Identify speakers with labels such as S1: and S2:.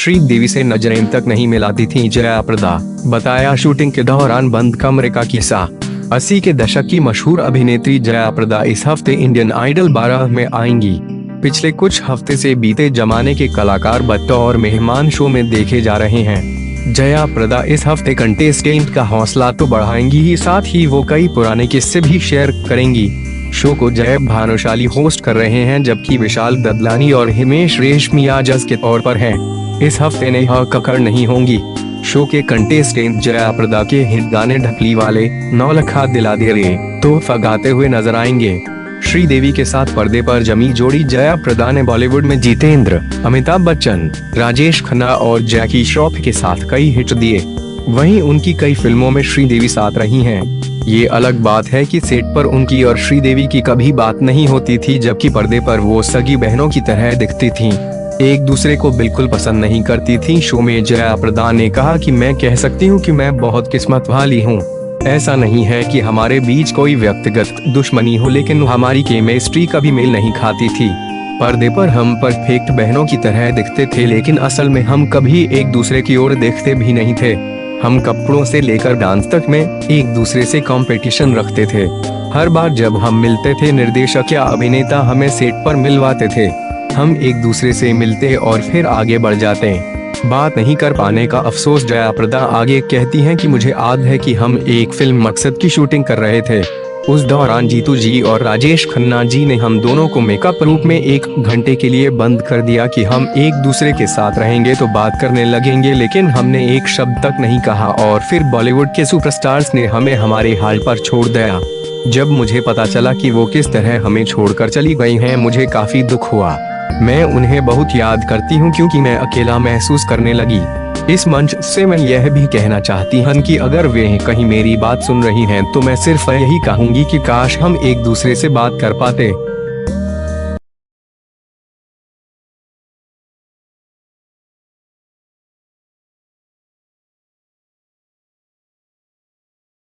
S1: श्रीदेवी से नजरें तक नहीं मिलाती थीं जया प्रदा, बताया शूटिंग के दौरान बंद कमरे का किस्सा। 80 के दशक की मशहूर अभिनेत्री जया प्रदा इस हफ्ते इंडियन आइडल 12 में आएंगी। पिछले कुछ हफ्ते से बीते जमाने के कलाकार बतौर मेहमान शो में देखे जा रहे हैं। जया प्रदा इस हफ्ते कंटेस्टेंट का हौसला तो बढ़ाएंगी ही, साथ ही वो कई पुराने किस्से भी शेयर करेंगी। शो को जय भानुशाली होस्ट कर रहे हैं, जबकि विशाल ददलानी और हिमेश रेशमिया जज के तौर पर हैं। इस हफ्ते नेहा कक्कड़ नहीं होंगी। शो के कंटेस्टेंट जया प्रदा के हिट गाने ढकली वाले, नौलखा दिला दे रे तोहफा गाते हुए नजर आएंगे। श्रीदेवी के साथ पर्दे पर जमी जोड़ी जया प्रदा ने बॉलीवुड में जितेंद्र, अमिताभ बच्चन, राजेश खन्ना और जैकी श्रॉफ के साथ कई हिट दिए। वहीं उनकी कई फिल्मों में श्रीदेवी साथ रही हैं। ये अलग बात है कि सेट पर उनकी और श्रीदेवी की कभी बात नहीं होती थी, जबकि पर्दे पर वो सगी बहनों की तरह दिखती थीं। एक दूसरे को बिल्कुल पसंद नहीं करती थीं। शो में जया प्रदा ने कहा कि मैं कह सकती हूँ कि मैं बहुत किस्मत वाली हूँ। ऐसा नहीं है कि हमारे बीच कोई व्यक्तिगत दुश्मनी हो, लेकिन हमारी केमिस्ट्री कभी मेल नहीं खाती थी। पर्दे पर हम परफेक्ट बहनों की तरह दिखते थे, लेकिन असल में हम कभी एक दूसरे की ओर देखते भी नहीं थे। हम कपड़ों से लेकर डांस तक में एक दूसरे से कंपटीशन रखते थे। हर बार जब हम मिलते थे, निर्देशक या अभिनेता हमें सेट पर मिलवाते थे। हम एक दूसरे से मिलते और फिर आगे बढ़ जाते। बात नहीं कर पाने का अफसोस। जया प्रदा आगे कहती हैं कि मुझे याद है कि हम एक फिल्म मकसद की शूटिंग कर रहे थे। उस दौरान जीतू जी और राजेश खन्ना जी ने हम दोनों को मेकअप रूप में 1 घंटे के लिए बंद कर दिया कि हम एक दूसरे के साथ रहेंगे तो बात करने लगेंगे, लेकिन हमने एक शब्द तक नहीं कहा और फिर बॉलीवुड के सुपरस्टार्स ने हमें हमारे हाल पर छोड़ दिया। जब मुझे पता चला कि वो किस तरह हमें छोड़कर चली गई हैं, मुझे काफी दुख हुआ। मैं उन्हें बहुत याद करती हूँ क्योंकि मैं अकेला महसूस करने लगी। इस मंच से मैं यह भी कहना चाहती हूँ कि अगर वे कहीं मेरी बात सुन रही हैं तो मैं सिर्फ यही कहूँगी कि काश हम एक दूसरे से बात कर पाते।